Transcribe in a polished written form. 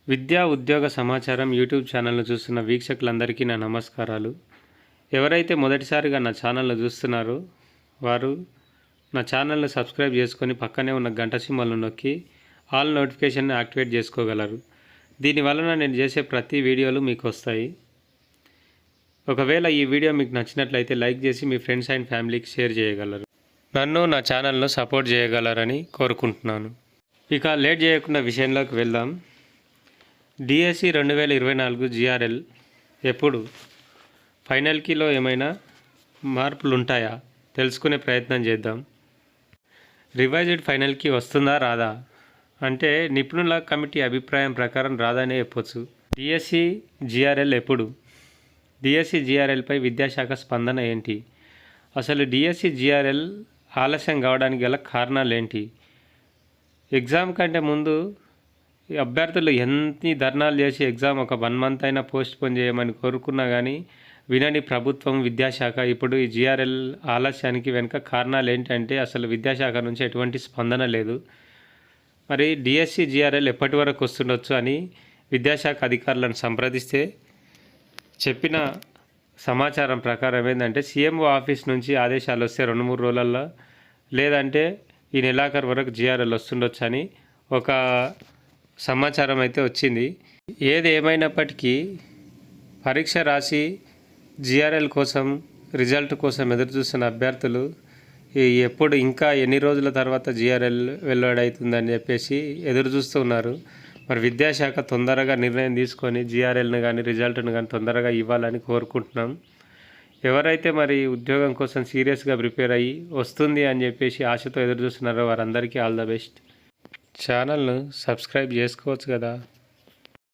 విద్యా ఉద్యోగ సమాచారం యూట్యూబ్ ఛానల్ను చూస్తున్న వీక్షకులందరికీ నా నమస్కారాలు. ఎవరైతే మొదటిసారిగా నా ఛానల్ను చూస్తున్నారో వారు నా ఛానల్ను సబ్స్క్రైబ్ చేసుకొని పక్కనే ఉన్న గంట సింబల్ను నొక్కి ఆల్ నోటిఫికేషన్ని యాక్టివేట్ చేసుకోగలరు. దీనివలన నేను చేసే ప్రతి వీడియోలు మీకు వస్తాయి. ఒకవేళ ఈ వీడియో మీకు నచ్చినట్లయితే లైక్ చేసి మీ ఫ్రెండ్స్ అండ్ ఫ్యామిలీకి షేర్ చేయగలరు. నన్ను నా ఛానల్ను సపోర్ట్ చేయగలరని కోరుకుంటున్నాను. ఇక లేట్ చేయకుండా విషయంలోకి వెళ్దాం. డిఎస్సి 2024 జిఆర్ఎల్ ఎప్పుడు? ఫైనల్ కీలో ఏమైనా మార్పులు ఉంటాయా తెలుసుకునే ప్రయత్నం చేద్దాం. రివైజ్డ్ ఫైనల్ కీ వస్తుందా రాదా అంటే నిపుణుల కమిటీ అభిప్రాయం ప్రకారం రాదనే చెప్పొచ్చు. డిఎస్సి జిఆర్ఎల్ ఎప్పుడు? డిఎస్సి జిఆర్ఎల్పై విద్యాశాఖ స్పందన ఏంటి? అసలు డిఎస్సి జిఆర్ఎల్ ఆలస్యం కావడానికి గల కారణాలు ఏంటి? ఎగ్జామ్ కంటే ముందు అభ్యర్థులు ఎన్ని ధర్నాలు చేసి ఎగ్జామ్ ఒక 1 మంత్ అయినా పోస్ట్ పోన్ చేయమని కోరుకున్నా కానీ వినని ప్రభుత్వం విద్యాశాఖ ఇప్పుడు ఈ జిఆర్ఎల్ ఆలస్యానికి వెనుక కారణాలు ఏంటంటే అసలు విద్యాశాఖ నుంచి ఎటువంటి స్పందన లేదు. మరి డిఎస్సి జిఆర్ఎల్ ఎప్పటి వరకు వస్తుండొచ్చు అని విద్యాశాఖ అధికారులను సంప్రదిస్తే చెప్పిన సమాచారం ప్రకారం ఏంటంటే సీఎంఓ ఆఫీస్ నుంచి ఆదేశాలు వస్తే 2-3 రోజులలో, లేదంటే ఈ నెలాఖరు వరకు జిఆర్ఎల్ వస్తుండొచ్చు అని ఒక సమాచారం అయితే వచ్చింది. ఏది ఏమైనప్పటికీ పరీక్ష రాసి జిఆర్ఎల్ కోసం రిజల్ట్ కోసం ఎదురు చూస్తున్న అభ్యర్థులు ఎప్పుడు ఇంకా ఎన్ని రోజుల తర్వాత జిఆర్ఎల్ వెల్లడవుతుందని చెప్పేసి ఎదురు చూస్తూ ఉన్నారు. మరి విద్యాశాఖ తొందరగా నిర్ణయం తీసుకొని జిఆర్ఎల్ను కానీ రిజల్ట్ను కానీ తొందరగా ఇవ్వాలని కోరుకుంటున్నాం. ఎవరైతే మరి ఉద్యోగం కోసం సీరియస్గా ప్రిపేర్ అయ్యి వస్తుంది అని చెప్పేసి ఆశతో ఎదురు చూస్తున్నారో వారందరికీ ఆల్ ద బెస్ట్. ఛానల్ను సబ్స్క్రైబ్ చేసుకోవచ్చు కదా.